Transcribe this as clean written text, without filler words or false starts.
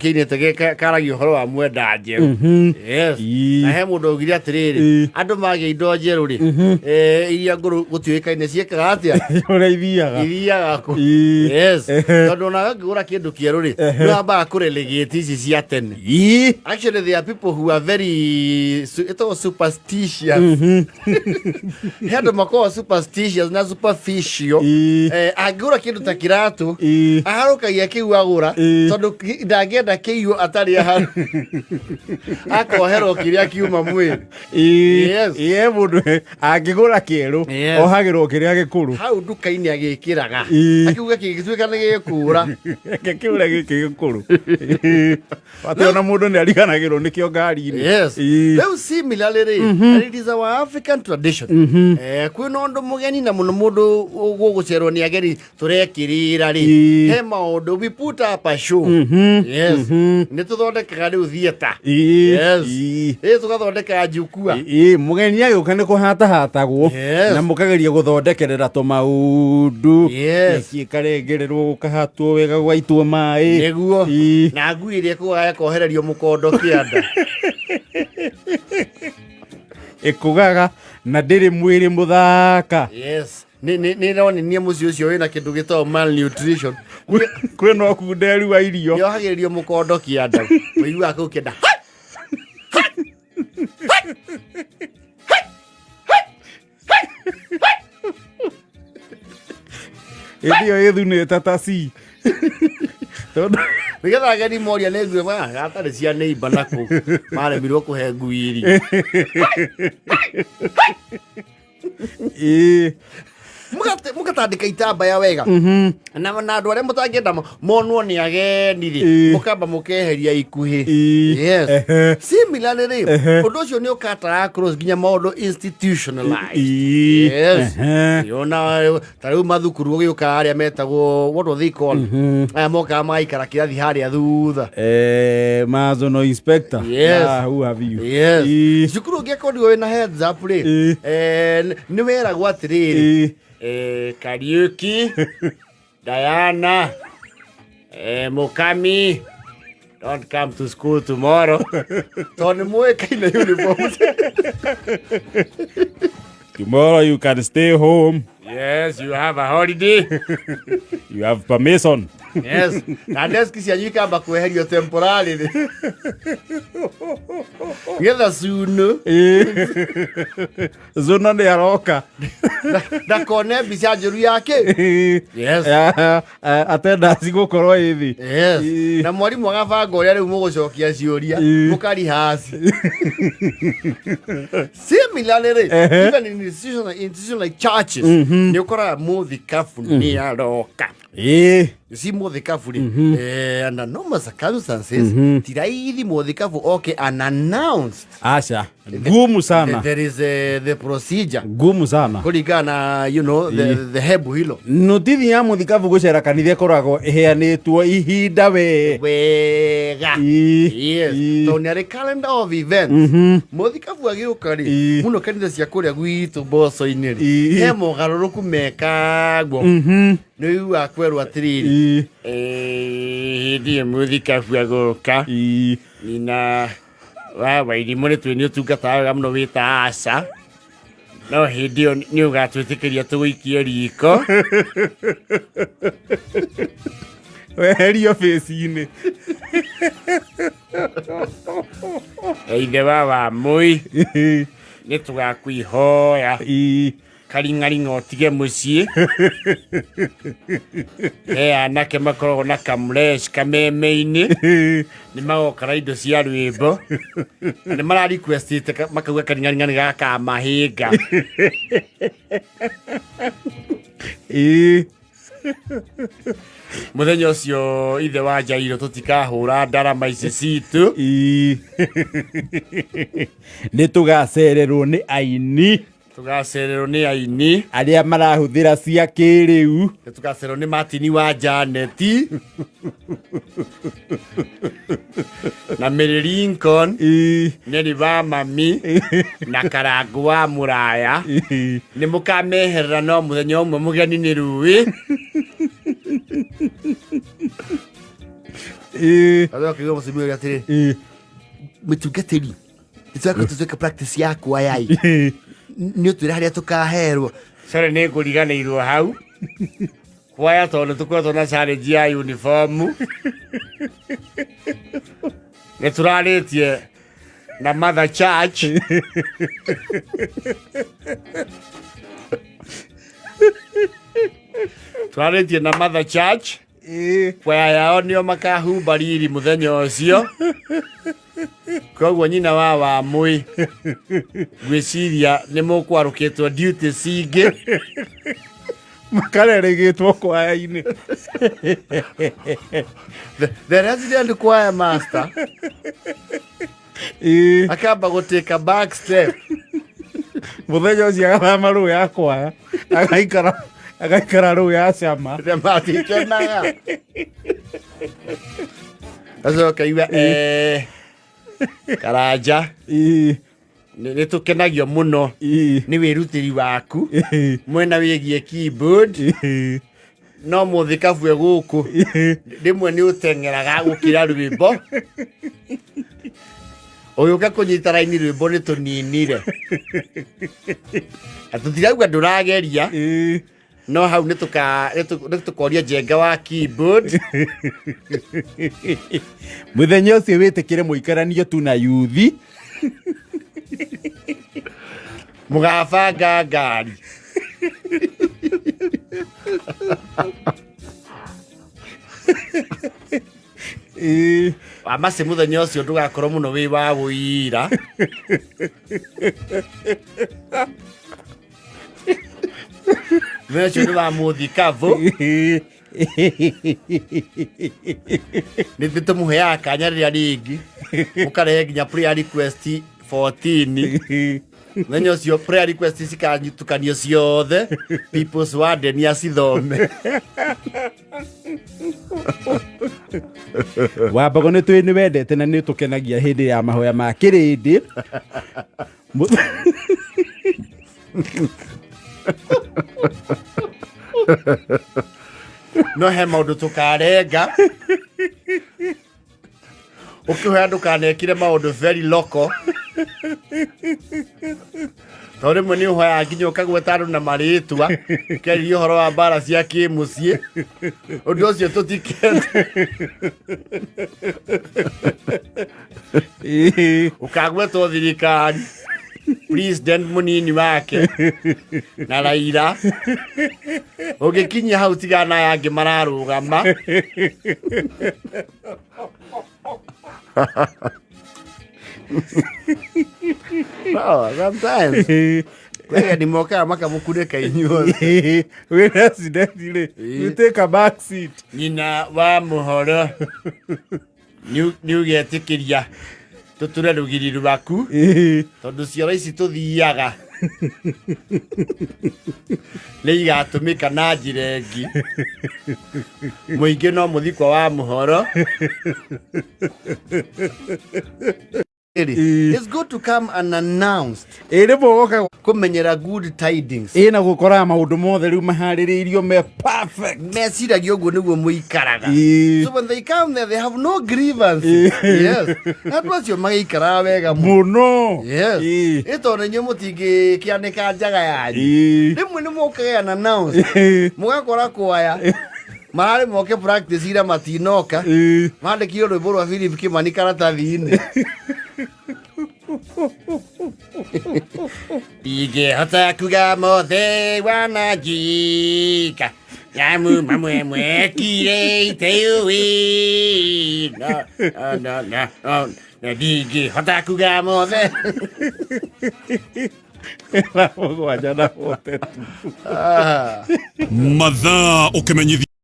kine tege karagi horo wa mwenda njeru yes na he mundu ugiria atiriri andu mage indo njeru ri iria nguru gutiwikaine ciekaga atia iria ku yes tondu na ngura kindu kieru ri no amba kurelegate ici cia tene actually there are people who are very superstitious he andu makoo superstitious na superficial angura kindu ta kiratu aharukagia kiu agura tondu ndangenda kiu atari aha akoherwo kiria kiuma mwiri yes mundu angigura kieru ohagirwo kiria gikuru hau nduka-ini agikiraga akiuga kigituika ni gikura kiura giki gikuru ationa mundu ni ariganagirwo nikio ngari-ini yes rĩu similarly it is our African tradition kwina undu mugeni na muno mundu gugucerwo ni ageni turekirira ri he maundu we put up a show yes ni tuthondekaga riu theater yes tugathondeka njukua mugeni agiuka ni kuhatahatagwo na mukageria guthondekerera tumaundu ciikarengererwo gukahatwo wega gwaitwo mai niguo na ngui iria kugaga kohererio mukondo kianda ikugaga na ndiri mwiri muthaka yes ni roni nie muci ucio wina kindu gitoo malnutrition kwena kunderu wa irio yohagirio mukondo kianda wigua ku kenda idio yethu ni tatasi tondu nigetha ageni moria nĩ ngue gatarĩ cia neighbor naku maremirwo kũhe ngui irio mugatandĩka itambaya wega na andũ arĩa mũtangĩenda monwo nĩ ageni rĩ mũkamba mũkeheria ikuhĩ yes similarly ũndũ ũcio nĩ ũkatara cross nginya maũndũ institutionalized yes yona ta rĩu mathukuru ũgĩũka arĩa metagwo what do they call aya mokaga magaikara kĩrathi harĩa thutha mazono inspector who have you yes cukuru ũngĩakorirwo wĩna heads up rĩ nĩ weragwo atĩrĩrĩ Kariuki, Diana, Mukami, don't come to school tomorrow. Tomorrow you can stay home. Yes, you have a holiday. You have permission. Yes, na deski cia nyika ba kweherio temporarily. Getha sunu. Zona ni aroka. Da kone bicia njuru yake. Yes. Atenda cigukorwo ithi. Yes. Na mwarimu agabanga uria riu mugucokia ciuria mukari hasi. Similarly, even in institutions like churches, ni ukora muthikafu ni aroka. Si muthikafu ri under normal circumstances tiraithi muthikafu okay unannounced asha gumu sana there is the procedure gumu sana kuringana you know the hebu hilo notithi ya muthikafu gucera kanitha koragwo iheanitwo ihinda wega yes so ni calendar of events muthikafu agiuka ri muno kanitha cia kuria gwitu boso-ini ri he mogaruruku mekagwo ni wa kwerwa atiriri ndiye muthikafu agoka nina wa irimu ni twini utungata wega muno wita aca no hindi iyo ni ugatwitikiria tuguikie riko weherio face-ini ithe wa mui ni tugakwihoya karingaringa otige muciĩ anake makoragwo na kamresh kameme-inĩ nĩ magokara indo cia rwĩmbo na nĩ mara requestĩte makauga karingaringa nĩ gakamahinga muthenya ũcio ithe wa Jairũ tũtikahũra ndarama ici citũ nĩ tũgacererwo nĩ aini tugacererwo ni aini aria marahuthira cia kiriu tugacererwo ni Martin wa Janeti na Mary Lincoln ni riva mami na Karangu wa Muraya ni mukameherera no muthenya umwe mugeni ni Rui Akaigua mũcimio atĩrĩ, mũtungatĩri, nĩtwakorwo tũtuĩka practice ya kuoya nĩ ũtwĩra harĩa tũkaherwo. Sorry nĩ ngũriganĩirwo hau kuoya tondũ tũkoretwo na challenge ya uniform. Nĩ tũrarĩtie na Mother Church. Tũrarĩtie na Mother Church. Kwaya yao nĩo makahumba riri mũthenya ũcio. Koguo nyina wa Wamũi ngwĩciria nĩ mũkwarũkĩtwo duty cingĩ makarerĩgĩtwo kwaya-inĩ. The resident choir master akamba gũtĩka back step mũthenya ũcio agathama rũũ ya kwaya agaikara rũũ ya cama matikĩnaga acoka iwa Karanja nĩ tũkenagio mũno nĩ wĩrutĩri waku mwena wĩgiĩ keyboard no mũthikabu gũkũ rĩmwe nĩ ũteng'eraga gũkĩra rwĩmbo ũgĩũka kũnyita raini rwĩmbo nĩ tũninire tũtirauga ndũrageria no hau nĩtũkoria njenga wa keyboard. Mũthenya ũcio wĩtĩkĩre mũikaranio tu na yuthi mũgabanga ngari. Wamase mũthenya ũcio ndũgakorwo mũno wĩ wa wũira. Mũthenya ũcio nĩ wa mũthikabu. Nĩ tũmũheaga kanya rĩrĩa rĩngĩ mũkarehe nginya prayer request 14. Mũthenya ũcio prayer request cikanyitukanio ciothe People's Warden acithome. Wambago nĩ twĩ nĩ wendete na nĩ tũkenagia hĩndĩ ya mahoya ma kĩrĩndĩ. No he maũndũ tũkarenga ũkĩhoya ndũkanekire maũndũ very local tondũ rĩmwe nĩ ũhoyaga nginya ũkagweta andũ na marĩtwa ũkĩarĩria ũhoro wa mbara cia kĩmũciĩ. Ũndũ ũcio tũtikende. Ũkagwetwo thirikari president mũnini wake na Raila ũgĩkinyia hau tigana aya angĩ mararũgama. Sometimes kwega ni moka makamũkunĩka inyuothe. We resident rĩ, you take a back seat. Nyina wa mũhoro nĩ ũgetĩkĩria tũture rũgiri rwaku tondũ cioro ici tũthiaga nĩ igatũmĩka na njĩra ĩngĩ. Mũingĩ no mũthikwa wa mũhoro. It's good to come unannounced. Kũmenyera good tidings. Na gũkora maũndũ mothe rĩu maharĩrĩirio me perfect. Meciragia ũguo nĩguo mũikaraga. So when they come there they have no grievance. Yes. Andũ acio magĩikara wega mũno. Yes. Tondũ inyuĩ mũtingĩkĩanĩka njaga yanyu. Rĩmwe nĩ mũkaga unannounced. Mũgakora kwaya mararĩ moke practice ira matinoka. Mandĩkire rwĩmbo rwa Philip Kimani karatathi-inĩ. Ingĩhota kuga mothe wananjika nyamu mamwe mwekire iteyũĩ no ndingĩhota kuga mothe. Mũgwanja na mũtetu. Mathaa ũkĩmenyithia